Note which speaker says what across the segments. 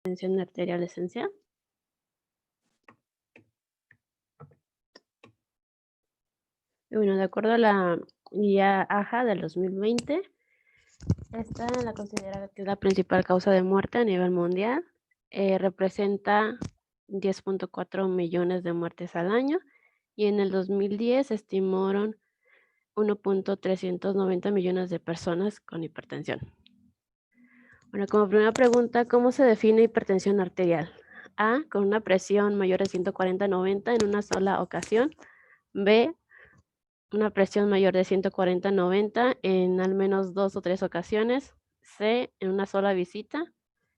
Speaker 1: Tensión arterial esencial. Y bueno, de acuerdo a la guía AJA del 2020, esta la considera que es la principal causa de muerte a nivel mundial. Representa 10.4 millones de muertes al año y en el 2010 se estimaron 1.390 millones de personas con hipertensión. Bueno, como primera pregunta, ¿cómo se define hipertensión arterial? A, con una presión mayor de 140/90 en una sola ocasión. B, una presión mayor de 140/90 en al menos 2 o 3 ocasiones. C, en una sola visita,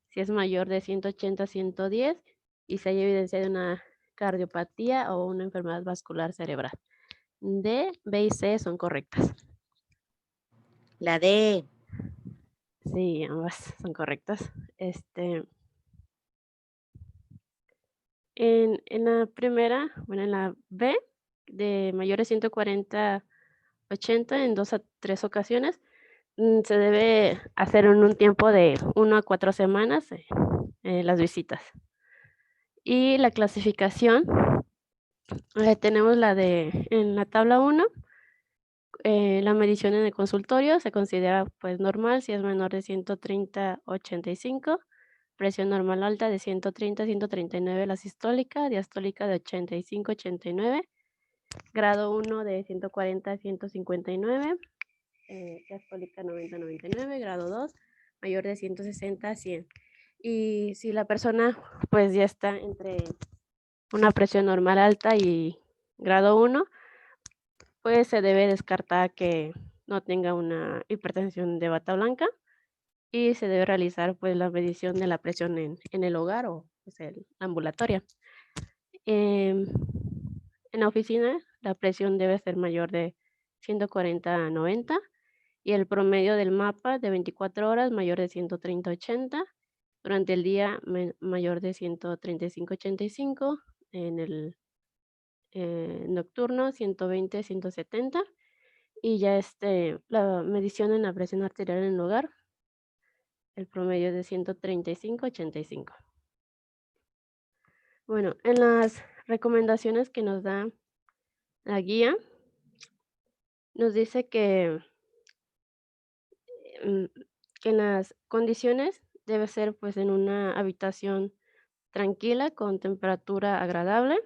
Speaker 1: si es mayor de 180/110 y si hay evidencia de una cardiopatía o una enfermedad vascular cerebral. D, B y C son correctas.
Speaker 2: La D.
Speaker 1: Sí, ambas son correctas. En la primera, bueno, en la B, de mayores 140/80 en 2 a 3 ocasiones, se debe hacer en un tiempo de 1 a 4 semanas, las visitas. Y la clasificación, tenemos la de en la tabla 1, la medición en el consultorio se considera, pues, normal si es menor de 130/85, presión normal alta de 130/139 la sistólica, diastólica de 85/89, grado 1 de 140/159, diastólica 90/99, grado 2 mayor de 160/100. Y si la persona, pues, ya está entre una presión normal alta y grado 1, pues, se debe descartar que no tenga una hipertensión de bata blanca y se debe realizar, pues, la medición de la presión en el hogar o, pues, ambulatoria. Em, en la oficina, la presión debe ser mayor de 140/90 y el promedio del mapa de 24 horas mayor de 130/80, durante el día mayor de 135/85, en el nocturno 120/170 y ya la medición en la presión arterial en el hogar, el promedio de 135/85. Bueno, en las recomendaciones que nos da la guía, nos dice mm, que en las condiciones debe ser, pues, en una habitación tranquila con temperatura agradable.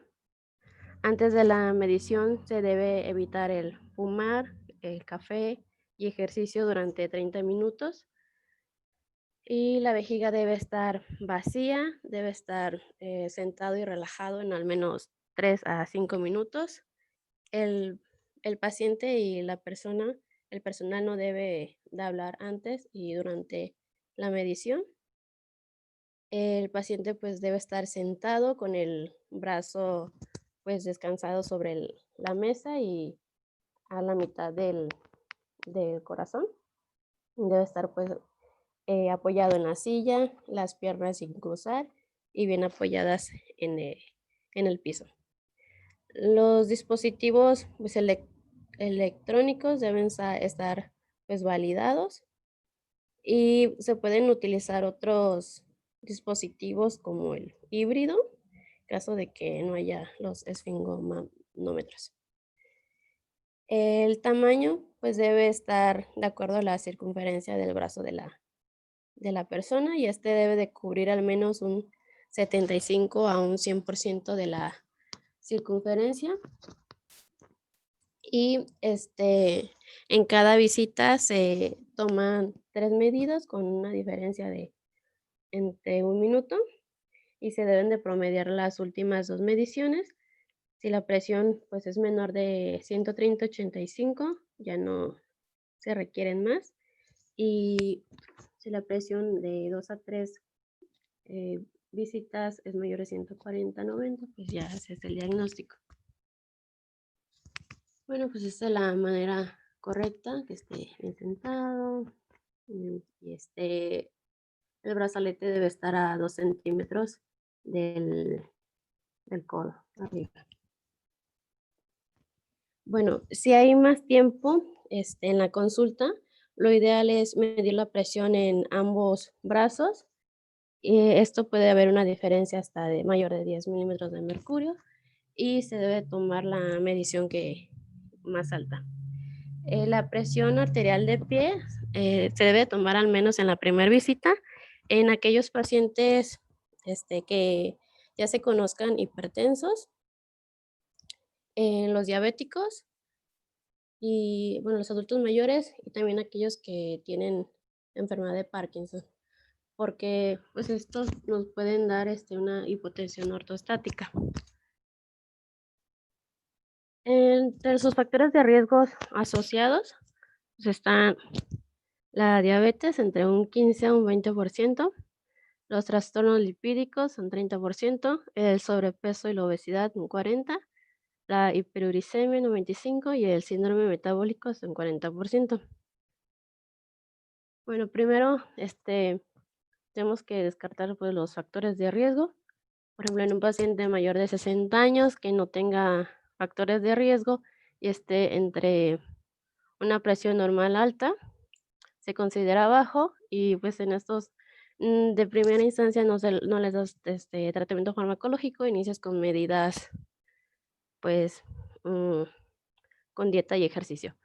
Speaker 1: Antes de la medición se debe evitar el fumar, el café y ejercicio durante 30 minutos. Y la vejiga debe estar vacía, debe estar sentado y relajado en al menos 3 a 5 minutos. El, el paciente y la persona, el personal no debe de hablar antes y durante la medición. El paciente pues debe estar sentado con el brazo pues descansado sobre la mesa y a la mitad del corazón. Debe estar pues apoyado en la silla, las piernas sin cruzar y bien apoyadas en el piso. Los dispositivos pues, electrónicos deben estar pues, validados y se pueden utilizar otros dispositivos como el híbrido, en caso de que no haya los esfingomanómetros. El tamaño pues debe estar de acuerdo a la circunferencia del brazo de la persona y este debe de cubrir al menos un 75 a un 100% de la circunferencia. Y en cada visita se toman 3 medidas con una diferencia de entre 1 minuto y se deben de promediar las últimas 2 mediciones. Si la presión pues es menor de 130/85, ya no se requieren más. Y si la presión de 2 a 3 visitas es mayor de 140/90, pues ya ese es el diagnóstico. Bueno, pues esta es la manera correcta, que esté bien sentado, y el brazalete debe estar a 2 centímetros del, del codo arriba. Bueno, si hay más tiempo en la consulta, lo ideal es medir la presión en ambos brazos Esto puede haber una diferencia hasta de mayor de 10 milímetros de mercurio y se debe tomar la medición que más alta. La presión arterial de pie se debe tomar al menos en la primera visita en aquellos pacientes que ya se conozcan hipertensos, en los diabéticos y bueno, los adultos mayores y también aquellos que tienen enfermedad de Parkinson, porque pues estos nos pueden dar una hipotensión ortostática. Entre sus factores de riesgos asociados pues están la diabetes entre un 15 a un 20%, los trastornos lipídicos un 30%, el sobrepeso y la obesidad un 40%, la hiperuricemia un 25% y el síndrome metabólico es un 40%. Bueno, primero, tenemos que descartar pues, los factores de riesgo. Por ejemplo, en un paciente mayor de 60 años que no tenga factores de riesgo y esté entre una presión normal alta, se considera bajo y pues en estos de primera instancia no les das tratamiento farmacológico, inicias con medidas pues mm, con dieta y ejercicio.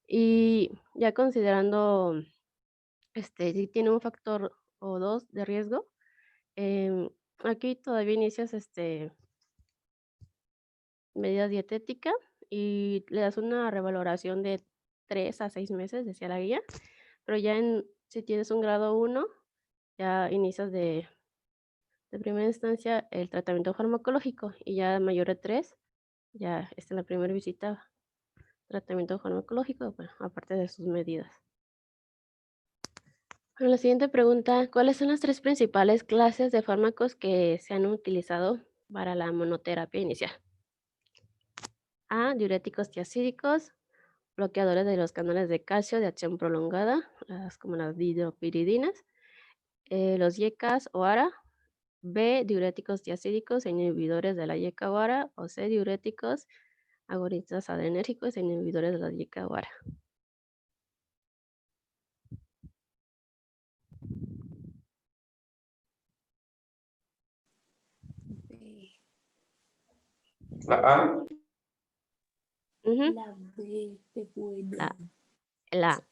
Speaker 1: Y ya considerando si tiene un factor o dos de riesgo, em, aquí todavía inicias medida dietética y le das una revaloración de 3 a 6 meses, decía la guía, pero ya si tienes un grado uno ya inicias de primera instancia el tratamiento farmacológico y ya mayor de 3 ya en la primera visita, tratamiento farmacológico, bueno, aparte de sus medidas. Bueno, la siguiente pregunta, ¿cuáles son las 3 principales clases de fármacos que se han utilizado para la monoterapia inicial? A, diuréticos tiacídicos, bloqueadores de los canales de calcio de acción prolongada, como las dihidropiridinas, los YECAs o ARA. B, diuréticos tiacídicos e inhibidores de la YECA o ARA. O C, diuréticos agonistas adrenérgicos e inhibidores de la YECA o ARA.
Speaker 3: La A.
Speaker 1: Ujú.
Speaker 4: La B de bueno.
Speaker 1: La.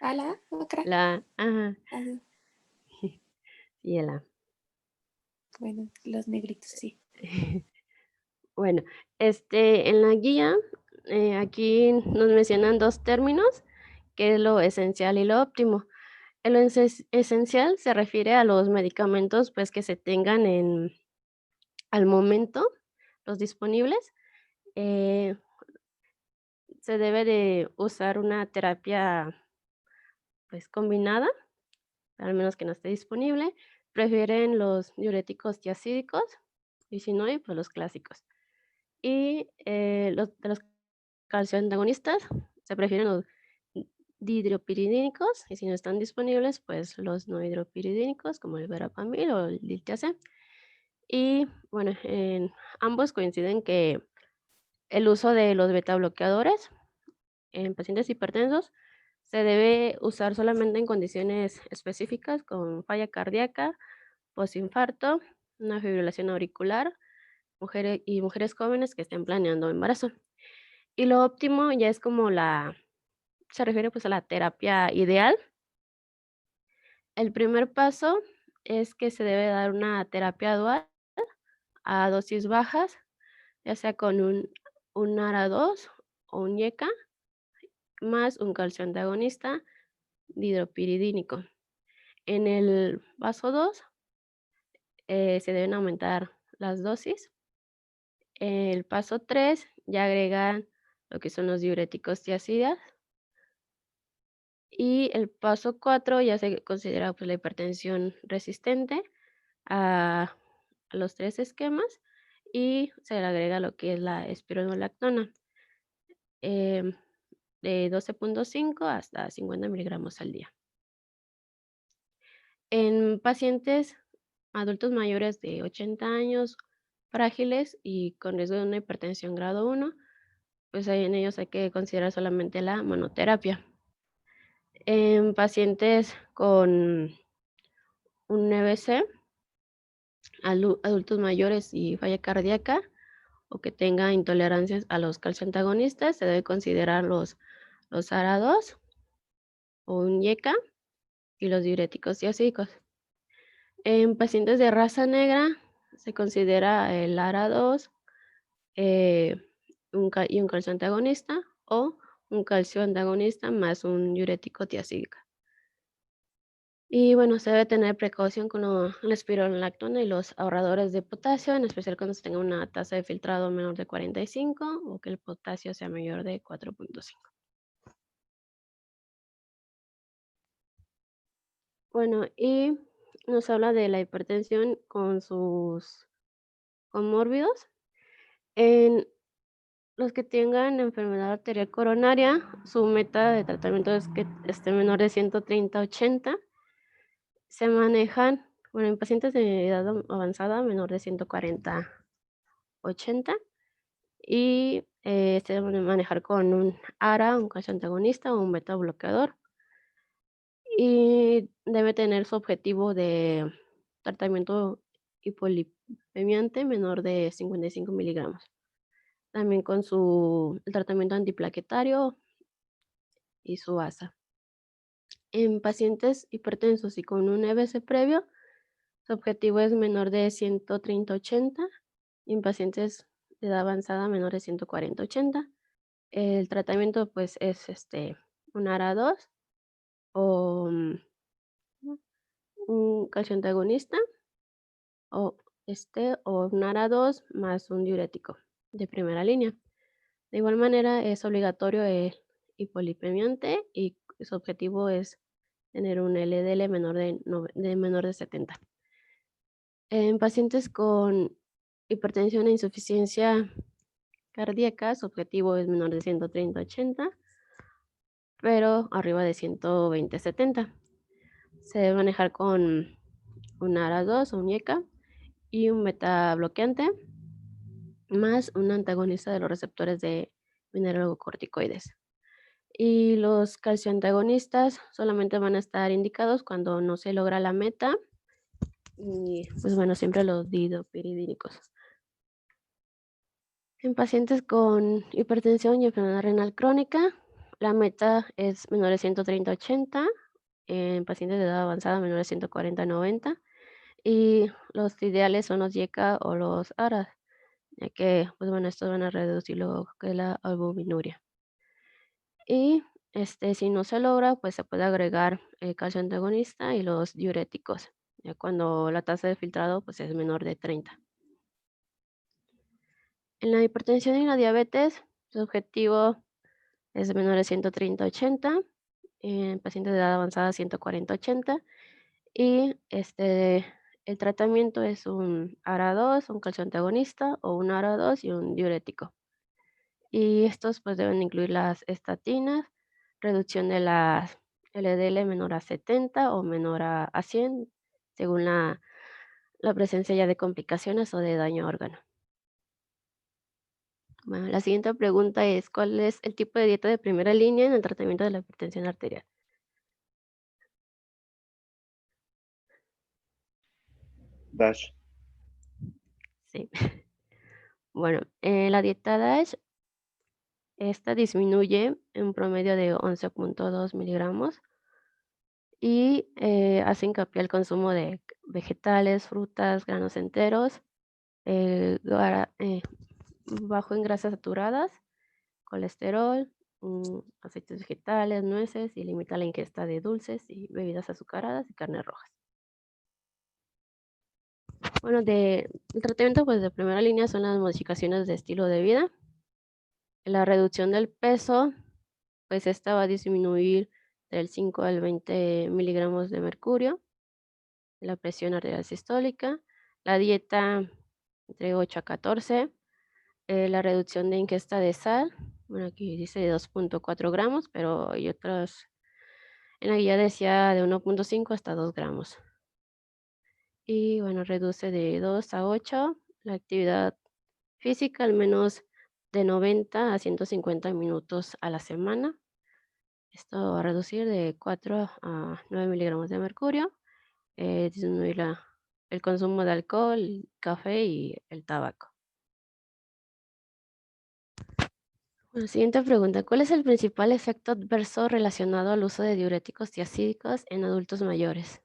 Speaker 4: ¿A la otra?
Speaker 1: La. Ajá.
Speaker 4: Así.
Speaker 1: Y el A.
Speaker 4: Bueno, los negritos, sí.
Speaker 1: Bueno, en la guía, aquí nos mencionan 2 términos, que es lo esencial y lo óptimo. Lo esencial se refiere a los medicamentos, pues, que se tengan al momento, los disponibles. Se debe de usar una terapia, pues, combinada, al menos que no esté disponible. Prefieren los diuréticos tiacídicos y si no hay, pues, los clásicos. Y, de los calcioantagonistas, se prefieren los dihidropiridínicos, y si no están disponibles, pues los no hidropiridínicos, como el verapamil o el diltiazem. Y bueno, en ambos coinciden que el uso de los betabloqueadores en pacientes hipertensos se debe usar solamente en condiciones específicas, con falla cardíaca, postinfarto, una fibrilación auricular, mujeres jóvenes que estén planeando embarazo. Y lo óptimo ya es como se refiere pues a la terapia ideal. El primer paso es que se debe dar una terapia dual a dosis bajas, ya sea con un ARA2 o un YECA, más un calcio antagonista dihidropiridínico. En el paso 2 se deben aumentar las dosis. El paso 3 ya agregan lo que son los diuréticos tiacidas. Y el paso 4 ya se considera pues, la hipertensión resistente a los 3 esquemas y se le agrega lo que es la espironolactona, em, de 12.5 hasta 50 miligramos al día. En pacientes adultos mayores de 80 años, frágiles y con riesgo de una hipertensión grado 1, pues ahí en ellos hay que considerar solamente la monoterapia. En pacientes con un EBC, adultos mayores y falla cardíaca, o que tenga intolerancias a los calcioantagonistas, se debe considerar los ARA2 o un YECA y los diuréticos diazídicos. En pacientes de raza negra se considera el ARA2 y un calcio antagonista o un calcio antagonista más un diurético tiazídico. Y bueno, se debe tener precaución con la espironolactona y los ahorradores de potasio, en especial cuando se tenga una tasa de filtrado menor de 45 o que el potasio sea mayor de 4.5. Bueno, y nos habla de la hipertensión con sus comórbidos. En los que tengan enfermedad arterial coronaria, su meta de tratamiento es que esté menor de 130/80. Se manejan, bueno, en pacientes de edad avanzada, menor de 140/80. Y se deben manejar con un ARA, un calcio antagonista o un beta bloqueador. Y debe tener su objetivo de tratamiento hipolipemiante menor de 55 miligramos. También con el tratamiento antiplaquetario y su ASA. En pacientes hipertensos y con un EBC previo, su objetivo es menor de 130/80 y en pacientes de edad avanzada menor de 140/80. El tratamiento pues es un ARA2 o un calcio antagonista o un ARA2 más un diurético de primera línea. De igual manera es obligatorio el hipolipemiante y su objetivo es tener un LDL menor de 70. En pacientes con hipertensión e insuficiencia cardíaca, su objetivo es menor de 130/80, pero arriba de 120/70. Se debe manejar con un ARA2 o un YECA y un beta bloqueante más un antagonista de los receptores de mineralocorticoides. Y los calcioantagonistas solamente van a estar indicados cuando no se logra la meta y pues bueno, siempre los didopiridínicos. En pacientes con hipertensión y enfermedad renal crónica, la meta es menor de 130/80, en pacientes de edad avanzada menor de 140/90 y los ideales son los YECA o los ARAS, ya que pues bueno, estos van a reducir lo que es la albuminuria. Y si no se logra, pues se puede agregar el calcio antagonista y los diuréticos, ya cuando la tasa de filtrado pues es menor de 30. En la hipertensión y la diabetes, su objetivo es menor de 130/80, en pacientes de edad avanzada 140/80 y el tratamiento es un ARA2, un calcio antagonista o un ARA2 y un diurético. Y estos pues deben incluir las estatinas, reducción de las LDL menor a 70 o menor a 100, según la presencia ya de complicaciones o de daño a órgano. Bueno, la siguiente pregunta es, ¿cuál es el tipo de dieta de primera línea en el tratamiento de la hipertensión arterial?
Speaker 3: DASH.
Speaker 1: Sí. Bueno, la dieta DASH, esta disminuye en un promedio de 11.2 miligramos y hace hincapié al consumo de vegetales, frutas, granos enteros, bajo en grasas saturadas, colesterol, aceites vegetales, nueces y limita la ingesta de dulces y bebidas azucaradas y carnes rojas. Bueno, el tratamiento pues de primera línea son las modificaciones de estilo de vida. La reducción del peso, pues esta va a disminuir del 5 al 20 miligramos de mercurio, la presión arterial sistólica, la dieta entre 8 a 14, la reducción de ingesta de sal, bueno, aquí dice de 2.4 gramos, pero hay otros, en la guía decía de 1.5 hasta 2 gramos. Y bueno, reduce de 2 a 8 la actividad física, al menos de 90 a 150 minutos a la semana. Esto va a reducir de 4 a 9 miligramos de mercurio disminuir el consumo de alcohol, café y el tabaco. Bueno, siguiente pregunta. ¿Cuál es el principal efecto adverso relacionado al uso de diuréticos tiacídicos en adultos mayores?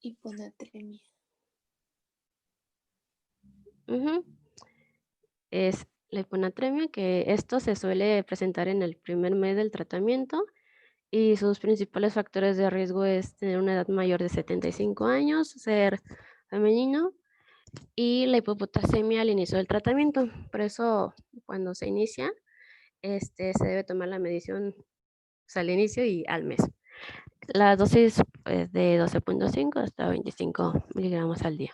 Speaker 4: Hiponatremia.
Speaker 1: Ujú. Es la hiponatremia, que esto se suele presentar en el primer mes del tratamiento y sus principales factores de riesgo es tener una edad mayor de 75 años, ser femenino y la hipopotasemia al inicio del tratamiento. Por eso, cuando se inicia, se debe tomar la medición, pues, al inicio y al mes. La dosis es de 12.5 hasta 25 miligramos al día.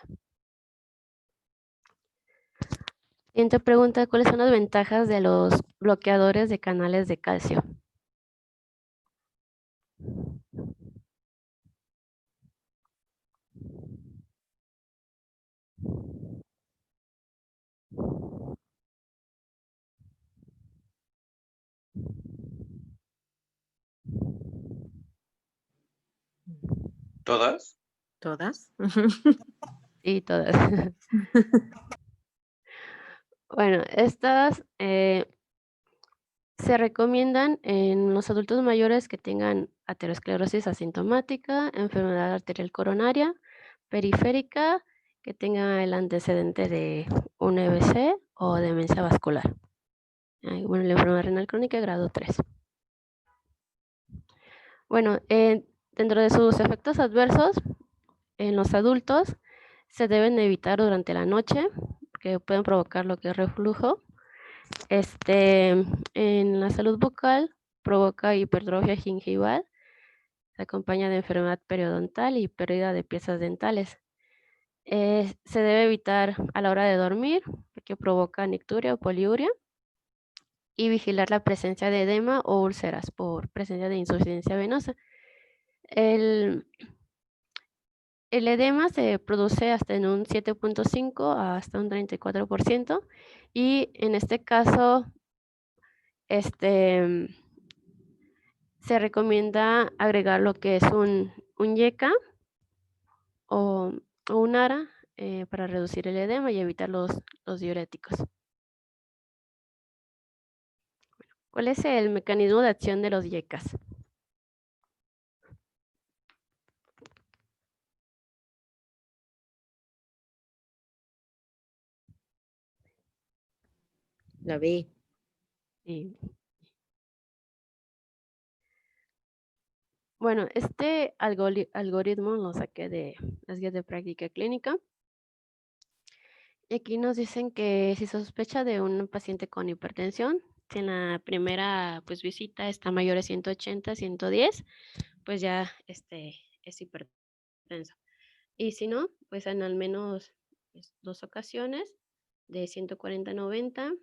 Speaker 1: Siguiente pregunta, ¿cuáles son las ventajas de los bloqueadores de canales de calcio?
Speaker 3: ¿Todas?
Speaker 2: ¿Todas?
Speaker 1: Sí, todas. Bueno, estas se recomiendan en los adultos mayores que tengan aterosclerosis asintomática, enfermedad arterial coronaria, periférica, que tenga el antecedente de un EBC o demencia vascular. Bueno, la enfermedad renal crónica grado 3. Bueno, dentro de sus efectos adversos, en los adultos se deben evitar durante la noche, que pueden provocar lo que es reflujo. En la salud bucal provoca hipertrofia gingival, se acompaña de enfermedad periodontal y pérdida de piezas dentales. Se debe evitar a la hora de dormir, porque provoca nicturia o poliuria, y vigilar la presencia de edema o úlceras por presencia de insuficiencia venosa. El edema se produce hasta en un 7.5 hasta un 34%, y en este caso, se recomienda agregar lo que es un yeca o un ara para reducir el edema y evitar los diuréticos. ¿Cuál es el mecanismo de acción de los yecas?
Speaker 2: La B.
Speaker 1: Y, bueno, este algoritmo lo saqué de las guías de práctica clínica. Y aquí nos dicen que si sospecha de un paciente con hipertensión, si en la primera visita está mayor de 180, 110, pues ya es hipertenso. Y si no, pues en al menos 2 ocasiones de 140 90,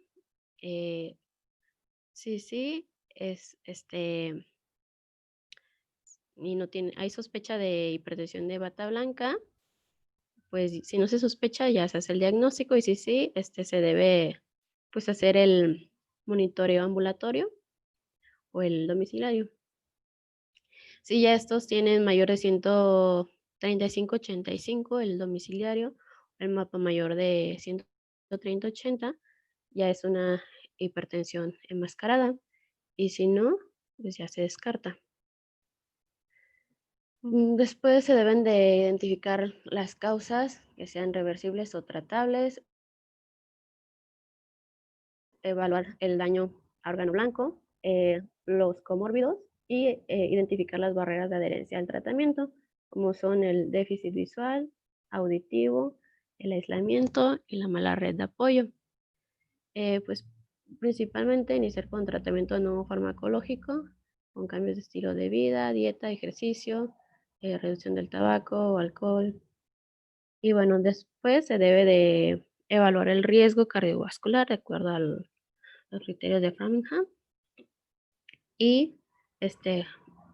Speaker 1: sí, es y no tiene, hay sospecha de hipertensión de bata blanca, pues si no se sospecha ya se hace el diagnóstico y si sí, se debe pues hacer el monitoreo ambulatorio o el domiciliario. Si ya estos tienen mayor de 135, 85, el domiciliario, el mapa mayor de 130, 80, ya es una hipertensión enmascarada. Y si no, pues ya se descarta. Después se deben de identificar las causas que sean reversibles o tratables, evaluar el daño a órgano blanco, los comórbidos y identificar las barreras de adherencia al tratamiento, como son el déficit visual, auditivo, el aislamiento y la mala red de apoyo. Pues principalmente iniciar con tratamiento no farmacológico, con cambios de estilo de vida, dieta, ejercicio, reducción del tabaco o alcohol. Y bueno, después se debe de evaluar el riesgo cardiovascular de acuerdo a los criterios de Framingham y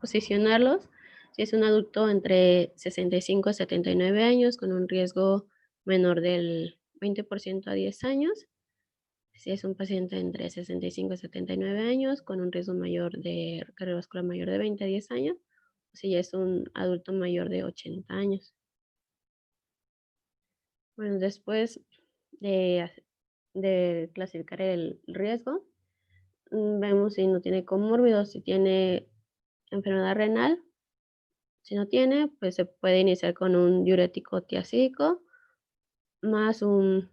Speaker 1: posicionarlos si es un adulto entre 65 a 79 años con un riesgo menor del 20% a 10 años. Si es un paciente entre 65 y 79 años con un riesgo mayor de cardiovascular mayor de 20 a 10 años, o si ya es un adulto mayor de 80 años. Bueno, después de clasificar el riesgo, vemos si no tiene comórbidos, si tiene enfermedad renal. Si no tiene, pues se puede iniciar con un diurético tiazídico más un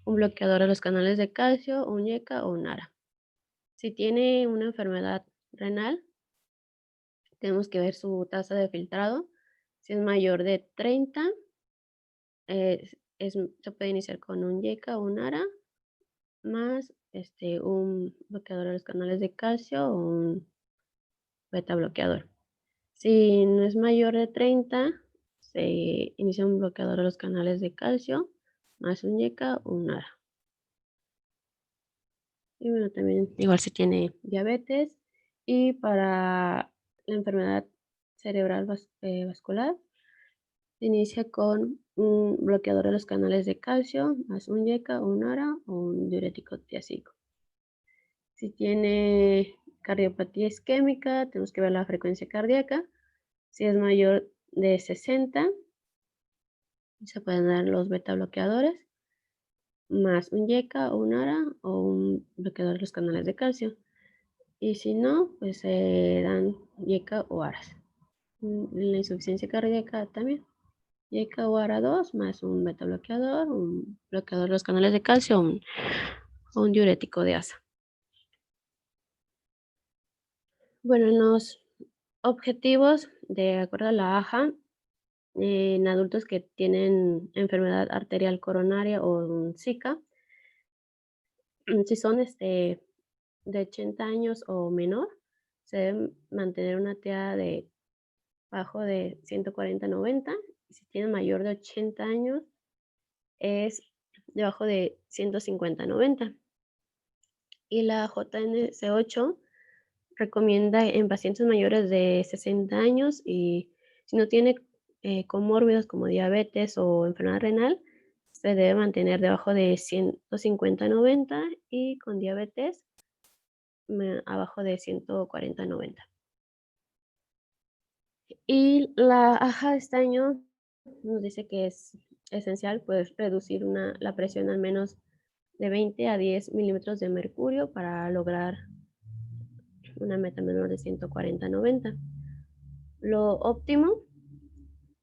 Speaker 1: bloqueador de los canales de calcio, un YECA o un ARA. Si tiene una enfermedad renal, tenemos que ver su tasa de filtrado. Si es mayor de 30, se puede iniciar con un YECA o un ARA más un bloqueador de los canales de calcio o un beta bloqueador. Si no es mayor de 30, se inicia un bloqueador de los canales de calcio más un YECA o un ARA. Y bueno, también igual si tiene diabetes y para la enfermedad cerebral vascular, se inicia con un bloqueador de los canales de calcio más un YECA o un ARA o un diurético tiazídico. Si tiene cardiopatía isquémica, tenemos que ver la frecuencia cardíaca. Si es mayor de 60, se pueden dar los beta bloqueadores más un YECA o un ARA o un bloqueador de los canales de calcio. Y si no, pues se dan YECA o ARAS. La insuficiencia cardíaca también. YECA o ARA 2 más un beta bloqueador, un bloqueador de los canales de calcio o un diurético de asa. Bueno, en los objetivos, de acuerdo a la AJA, en adultos que tienen enfermedad arterial coronaria o un SICA, si son de 80 años o menor, se debe mantener una TEA de bajo de 140-90. Y si tienen mayor de 80 años, es debajo de 150-90. Y la JNC8 recomienda en pacientes mayores de 60 años y si no tiene comórbidos como diabetes o enfermedad renal, se debe mantener debajo de 150-90 y con diabetes abajo de 140-90. Y la AJA de este año nos dice que es esencial pues reducir la presión al menos de 20 a 10 milímetros de mercurio para lograr una meta menor de 140-90. Lo óptimo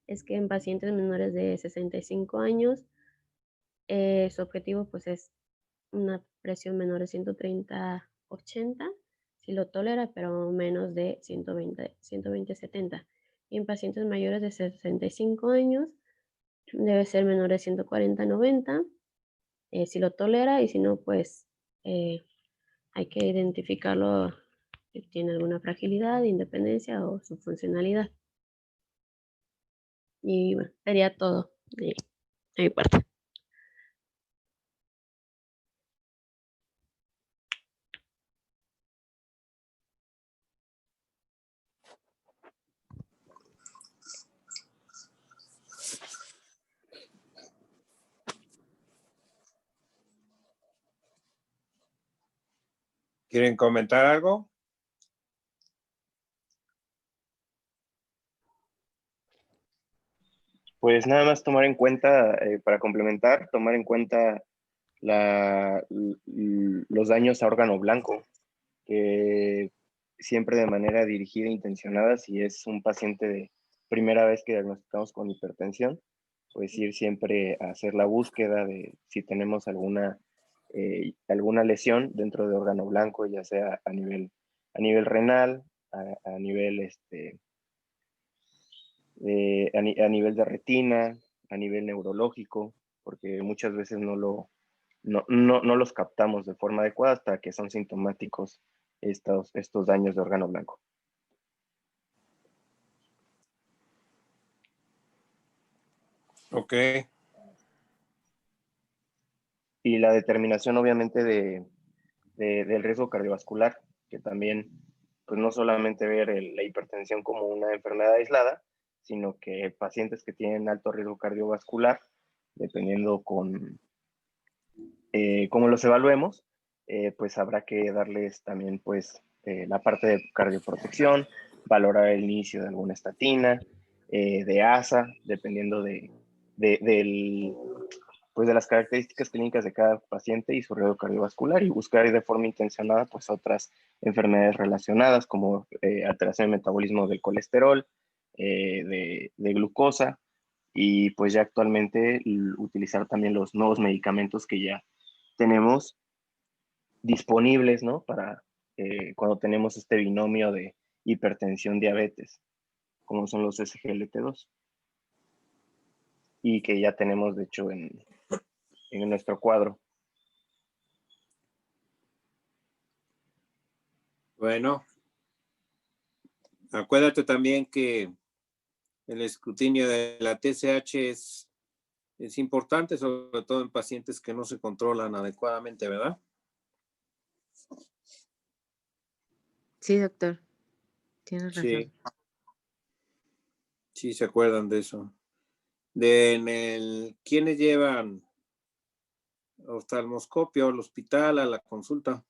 Speaker 1: es que en pacientes menores de 65 años su objetivo pues es una presión menor de 130-80 si lo tolera, pero menos de 120-70. Y en pacientes mayores de 65 años debe ser menor de 140-90 si lo tolera y si no, pues hay que identificarlo si tiene alguna fragilidad, independencia o su funcionalidad. Y bueno, sería todo de mi parte.
Speaker 5: ¿Quieren comentar algo?
Speaker 3: Pues nada más tomar en cuenta, para complementar, tomar en cuenta los daños a órgano blanco, que siempre de manera dirigida e intencionada, si es un paciente de primera vez que diagnosticamos con hipertensión, pues ir siempre a hacer la búsqueda de si tenemos alguna lesión dentro de órgano blanco, ya sea a nivel renal, a nivel a nivel de retina, a nivel neurológico, porque muchas veces no los captamos de forma adecuada hasta que son sintomáticos estos daños de órgano blanco.
Speaker 5: Ok.
Speaker 3: Y la determinación obviamente del riesgo cardiovascular, que también pues no solamente ver la hipertensión como una enfermedad aislada, sino que pacientes que tienen alto riesgo cardiovascular dependiendo con cómo los evaluemos, pues habrá que darles también pues la parte de cardioprotección, valorar el inicio de alguna estatina, de ASA, dependiendo pues de las características clínicas de cada paciente y su riesgo cardiovascular, y buscar de forma intencionada pues otras enfermedades relacionadas como alteración del metabolismo del colesterol, de glucosa, y pues ya actualmente utilizar también los nuevos medicamentos que ya tenemos disponibles, ¿no? Para cuando tenemos este binomio de hipertensión, diabetes, como son los SGLT2, y que ya tenemos, de hecho, en nuestro cuadro.
Speaker 5: Bueno, acuérdate también que el escrutinio de la TSH es importante, sobre todo en pacientes que no se controlan adecuadamente, ¿verdad?
Speaker 2: Sí, doctor. Tienes razón.
Speaker 5: Sí, sí se acuerdan de eso. ¿Quiénes llevan oftalmoscopio al hospital, a la consulta?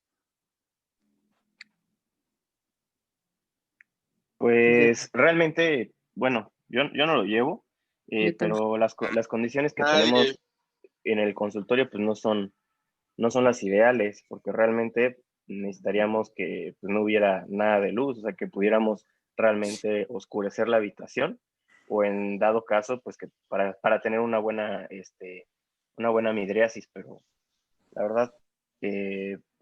Speaker 3: Pues realmente, bueno, yo no lo llevo,
Speaker 2: Yo tampoco.
Speaker 3: pero las condiciones que tenemos en el consultorio pues no son las ideales, porque realmente necesitaríamos que pues, no hubiera nada de luz, o sea, que pudiéramos realmente oscurecer la habitación, o en dado caso, pues que para tener una buena midriasis, pero la verdad,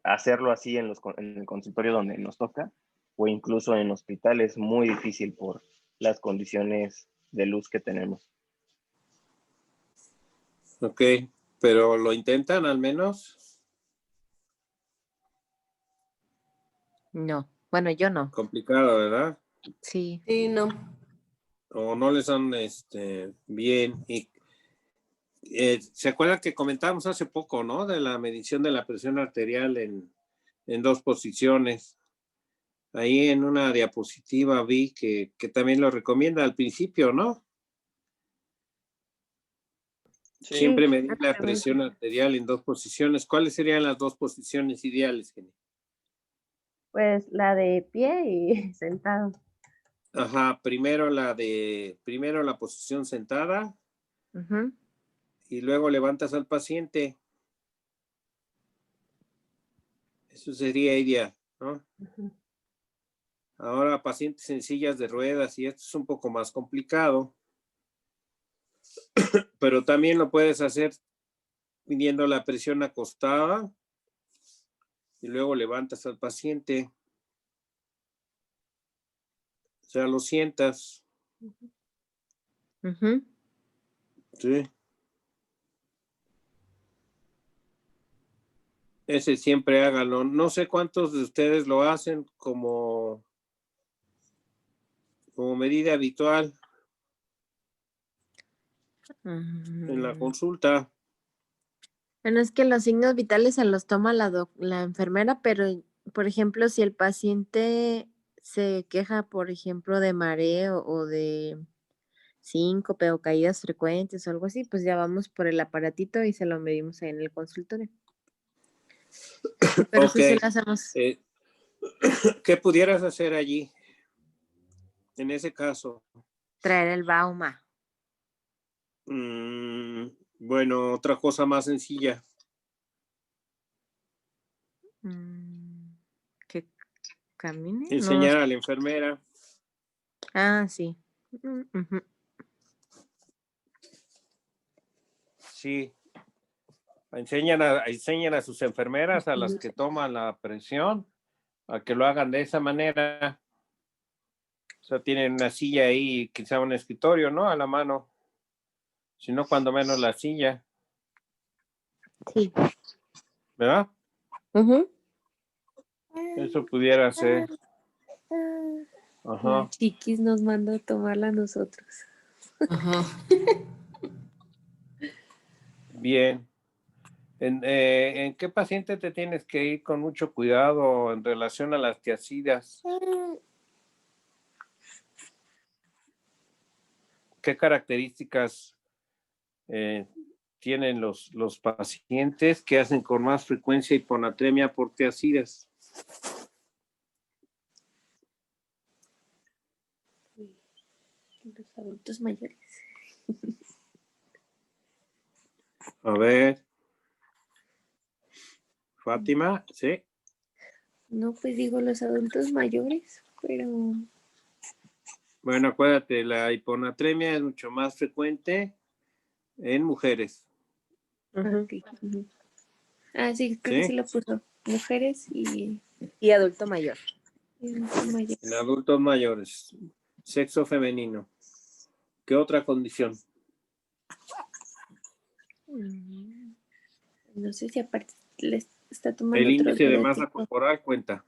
Speaker 3: hacerlo así en el consultorio donde nos toca, o incluso en hospital, es muy difícil por las condiciones de luz que tenemos.
Speaker 5: Ok, pero lo intentan al menos.
Speaker 2: No. Bueno, yo no.
Speaker 5: Complicado, ¿verdad?
Speaker 2: Sí.
Speaker 4: Sí, no.
Speaker 5: O no les dan bien. Y ¿se acuerdan que comentábamos hace poco, ¿no? De la medición de la presión arterial en dos posiciones. Ahí en una diapositiva vi que también lo recomienda al principio, ¿no?
Speaker 3: Sí,
Speaker 5: Siempre medir la
Speaker 1: exactamente.
Speaker 5: presión arterial en dos posiciones. ¿Cuáles serían las dos posiciones ideales, Jenny?
Speaker 1: Pues la de pie y sentado.
Speaker 5: Ajá, primero la posición sentada
Speaker 2: Ujú.
Speaker 5: y luego levantas al paciente. Eso sería ideal, ¿no?
Speaker 1: Ujú.
Speaker 5: Ahora, pacientes en sillas de ruedas, y esto es un poco más complicado, pero también lo puedes hacer midiendo la presión acostada y luego levantas al paciente. O sea, lo sientas.
Speaker 2: Ujú.
Speaker 5: Sí. Ese siempre hágalo. No sé cuántos de ustedes lo hacen como medida habitual en la
Speaker 2: Mm.
Speaker 5: consulta.
Speaker 2: Bueno, es que los signos vitales se los toma la enfermera, pero, por ejemplo, si el paciente se queja, por ejemplo, de mareo o de síncope o caídas frecuentes o algo así, pues ya vamos por el aparatito y se lo medimos ahí en el consultorio. Pero
Speaker 5: Ok.
Speaker 2: sí lo hacemos.
Speaker 5: ¿Qué pudieras hacer allí en ese caso?
Speaker 2: Traer el Bauma.
Speaker 5: Bueno, otra cosa más sencilla.
Speaker 2: ¿Que camine? No.
Speaker 5: Enseñar a la enfermera.
Speaker 2: Ah, sí. Ujú.
Speaker 5: Sí. Enseñan a sus enfermeras, a las que toman la presión, a que lo hagan de esa manera. O sea, tienen una silla ahí, quizá un escritorio, ¿no? A la mano. Si no, cuando menos la silla,
Speaker 2: Sí.
Speaker 5: ¿verdad?
Speaker 2: Ujú.
Speaker 5: Eso pudiera ser.
Speaker 4: La
Speaker 5: Ajá.
Speaker 4: chiquis nos mandó a tomarla a nosotros.
Speaker 2: Ajá.
Speaker 5: Bien. ¿En qué paciente te tienes que ir con mucho cuidado en relación a las tiacidas? ¿Qué características tienen los pacientes que hacen con más frecuencia hiponatremia por tiazidas?
Speaker 4: Los adultos mayores.
Speaker 5: A ver. Fátima, ¿sí?
Speaker 4: No, pues digo los adultos mayores, pero
Speaker 5: Bueno, acuérdate, la hiponatremia es mucho más frecuente en mujeres,
Speaker 2: Ujú.
Speaker 4: ok. Ujú. Ah, sí, creo que sí
Speaker 5: ¿sí?
Speaker 4: lo puso. Mujeres y
Speaker 2: Y adulto mayor.
Speaker 4: adultos mayores.
Speaker 5: En adultos mayores, sexo femenino. ¿Qué otra condición?
Speaker 2: Mm.
Speaker 4: No sé si aparte les está tomando
Speaker 5: El
Speaker 4: otro
Speaker 5: índice de masa
Speaker 4: diurético.
Speaker 5: corporal cuenta.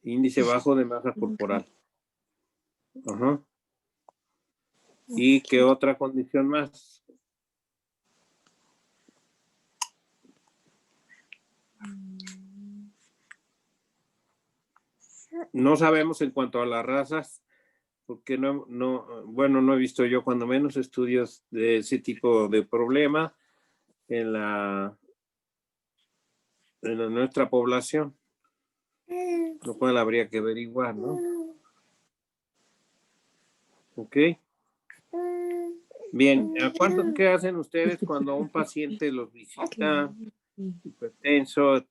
Speaker 5: Índice bajo de masa
Speaker 4: Ok.
Speaker 5: corporal. Ajá. ¿Y qué otra condición más? No sabemos en cuanto a las razas, porque bueno, no he visto yo cuando menos estudios de ese tipo de problema en nuestra población, lo cual habría que averiguar, ¿no? Ok. Bien, ¿a cuánto qué hacen ustedes cuando un paciente los visita hipertenso,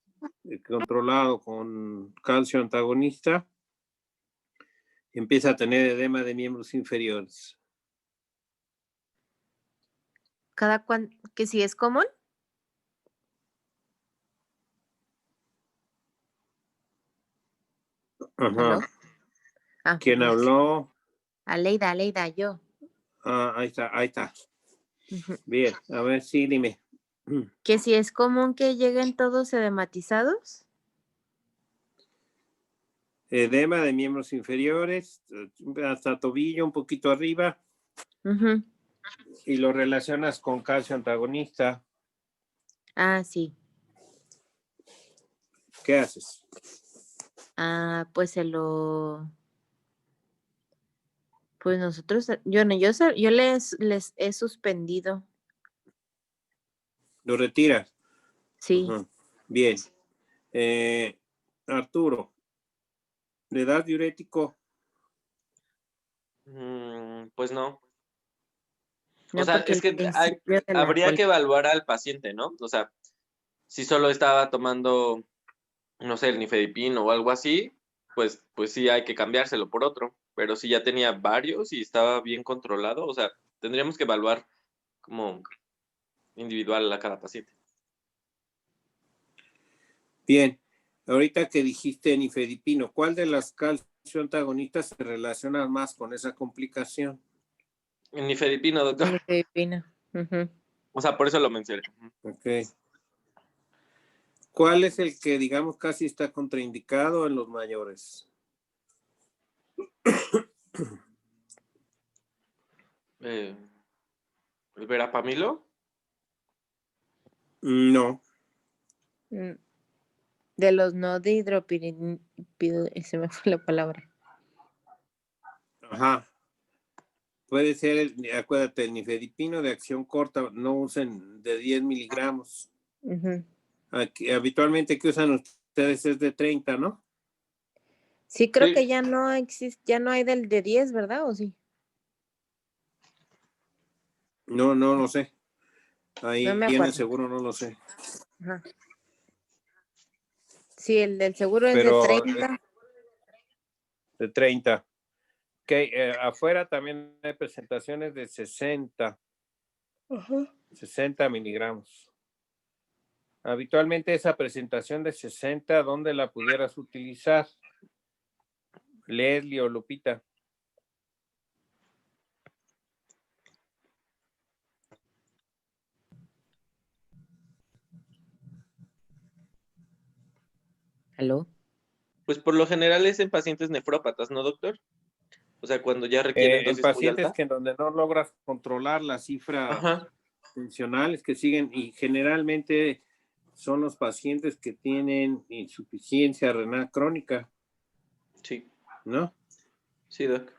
Speaker 5: controlado con calcio antagonista, empieza a tener edema de miembros inferiores?
Speaker 2: Que si es común. ¿Aló?
Speaker 5: Ajá.
Speaker 2: Ah,
Speaker 5: ¿Quién habló?
Speaker 2: Aleida, yo.
Speaker 5: Ah, ahí está.
Speaker 2: Ujú.
Speaker 5: Bien, a ver, sí, dime.
Speaker 2: Que si es común que lleguen todos edematizados.
Speaker 5: Edema de miembros inferiores, hasta tobillo, un poquito arriba,
Speaker 2: Ujú.
Speaker 5: y lo relacionas con calcio antagonista.
Speaker 2: Ah, sí.
Speaker 5: ¿Qué haces?
Speaker 2: Ah, pues pues nosotros, yo no, yo les he suspendido.
Speaker 5: Lo retiras.
Speaker 2: Sí.
Speaker 5: Ajá. Bien. Arturo, ¿le das diurético?
Speaker 6: Pues no. O
Speaker 2: No,
Speaker 6: sea,
Speaker 2: porque
Speaker 6: es
Speaker 2: el
Speaker 6: que
Speaker 2: principio de la
Speaker 6: habría que evaluar al paciente, ¿no? O sea, si solo estaba tomando, no sé, el nifedipino o algo así, pues sí hay que cambiárselo por otro. Pero si ya tenía varios y estaba bien controlado, o sea, tendríamos que evaluar como individual a cada paciente.
Speaker 5: Bien. Ahorita que dijiste nifedipino, ¿cuál de las calcio antagonistas se relaciona más con esa complicación?
Speaker 6: El nifedipino, doctor.
Speaker 2: el Filipino. Ujú.
Speaker 6: O sea, por eso lo mencioné.
Speaker 5: Ok. ¿Cuál es el que, digamos, casi está contraindicado en los mayores?
Speaker 6: ¿El verapamilo?
Speaker 5: No.
Speaker 2: Mm, De los no de se me fue la palabra.
Speaker 5: Ajá. Puede ser, acuérdate, el nifedipino de acción corta, no usen de 10 miligramos.
Speaker 2: Ujú.
Speaker 5: Aquí, habitualmente que usan ustedes es de 30, ¿no?
Speaker 2: Sí, creo que
Speaker 6: Sí.
Speaker 2: ya no existe, ya no hay del de 10, ¿verdad? ¿O sí?
Speaker 5: No lo sé.
Speaker 2: No
Speaker 5: Ahí
Speaker 2: me
Speaker 5: en el
Speaker 2: acuerdo.
Speaker 5: seguro no lo sé.
Speaker 2: Ajá. Sí, el del seguro es de
Speaker 5: Pero
Speaker 2: 30.
Speaker 5: de 30. Ok, afuera también hay presentaciones de 60. Ajá. 60 miligramos. Habitualmente esa presentación de 60, ¿dónde la pudieras utilizar? Leslie o Lupita.
Speaker 2: ¿Aló?
Speaker 6: Pues por lo general es en pacientes nefrópatas, ¿no, doctor? O sea, cuando ya requieren
Speaker 5: En
Speaker 6: dosis muy
Speaker 5: pacientes
Speaker 6: alta.
Speaker 5: que en donde no logras controlar la cifra
Speaker 6: Ajá,
Speaker 5: tensionales que siguen y generalmente son los pacientes que tienen insuficiencia renal crónica,
Speaker 6: sí,
Speaker 5: ¿no?
Speaker 6: sí, doc.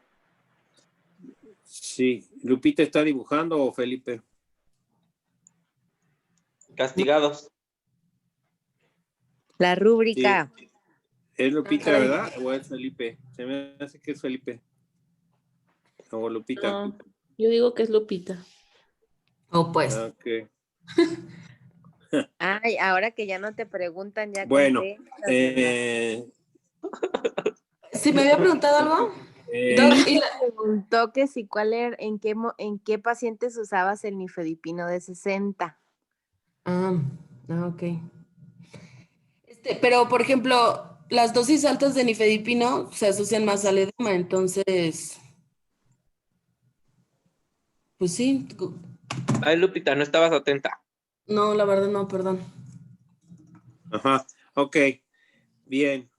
Speaker 5: Sí. ¿Lupita está dibujando o Felipe?
Speaker 6: Castigados.
Speaker 2: La rúbrica.
Speaker 5: Sí. Es Lupita,
Speaker 7: caray.
Speaker 5: ¿verdad? ¿O es Felipe? Se me hace que es Felipe. O Lupita.
Speaker 4: No, yo digo que es Lupita.
Speaker 7: Oh, pues.
Speaker 5: Ok.
Speaker 2: Ay, ahora que ya no te preguntan, ya
Speaker 5: Bueno,
Speaker 2: contestas, ¿verdad?
Speaker 7: ¿Sí me había preguntado algo?
Speaker 5: eh,
Speaker 7: Doc, y
Speaker 2: Preguntó que si en qué pacientes usabas el nifedipino de 60.
Speaker 7: Ok. Pero, por ejemplo, las dosis altas de nifedipino se asocian más al edema, entonces, pues sí.
Speaker 6: Ay, Lupita, no estabas atenta.
Speaker 7: No, la verdad no, perdón.
Speaker 5: ajá. Ok. Bien.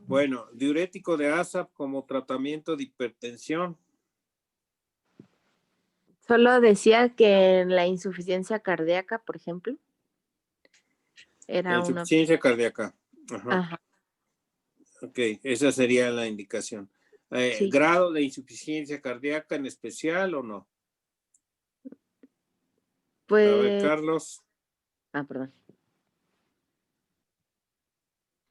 Speaker 5: Bueno, diurético de ASAP como tratamiento de hipertensión.
Speaker 2: Solo decía que en la insuficiencia cardíaca, por ejemplo,
Speaker 5: La
Speaker 2: era una.
Speaker 5: insuficiencia cardíaca. Ajá.
Speaker 2: Ajá,
Speaker 5: Ok, esa sería la indicación.
Speaker 2: sí.
Speaker 5: ¿Grado de insuficiencia cardíaca en especial o no? A ver,
Speaker 2: Pues,
Speaker 5: Carlos.
Speaker 2: perdón.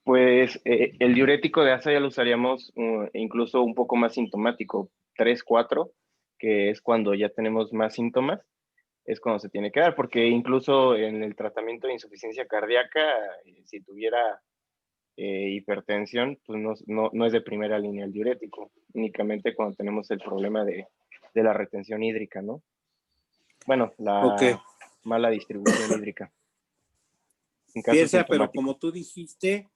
Speaker 3: Pues el diurético de asa ya lo usaríamos incluso un poco más sintomático, 3, 4, que es cuando ya tenemos más síntomas, es cuando se tiene que dar, porque incluso en el tratamiento de insuficiencia cardíaca, si tuviera hipertensión, pues no es de primera línea el diurético, únicamente cuando tenemos el problema de la retención hídrica, ¿no? Bueno,
Speaker 5: Ok.
Speaker 3: la mala distribución hídrica. En caso
Speaker 5: Piensa, pero
Speaker 3: sintomático.
Speaker 5: como tú dijiste,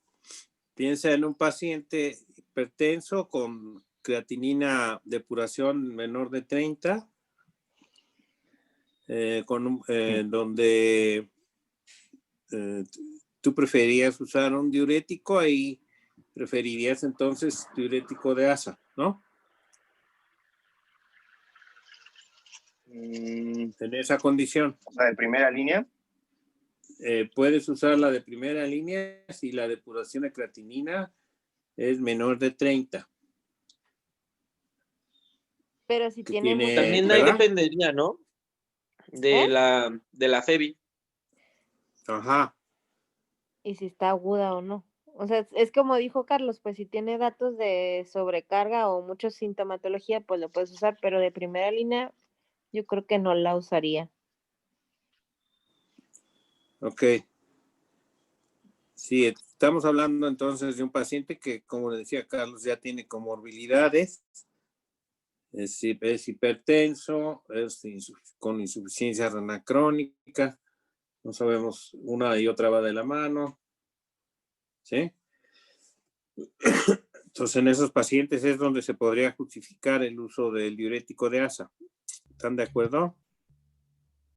Speaker 5: piensa en un paciente hipertenso con creatinina depuración menor de 30, donde tú preferirías usar un diurético, ahí preferirías entonces diurético de asa, ¿no? En esa condición.
Speaker 3: O sea, de primera línea.
Speaker 5: Puedes usar la de primera línea si la depuración de creatinina es menor de 30.
Speaker 2: Pero si
Speaker 5: Que
Speaker 2: tiene mucho.
Speaker 6: También ahí
Speaker 5: ¿verdad?
Speaker 6: dependería, ¿no? De la FEBI.
Speaker 5: Ajá.
Speaker 2: Y si está aguda o no. O sea, es como dijo Carlos, pues si tiene datos de sobrecarga o mucha sintomatología, pues lo puedes usar, pero de primera línea yo creo que no la usaría.
Speaker 5: Ok. Sí, estamos hablando entonces de un paciente que, como decía Carlos, ya tiene comorbilidades, es hipertenso, con insuficiencia renal crónica, no sabemos, una y otra va de la mano, ¿sí? Entonces, en esos pacientes es donde se podría justificar el uso del diurético de asa. ¿Están de acuerdo?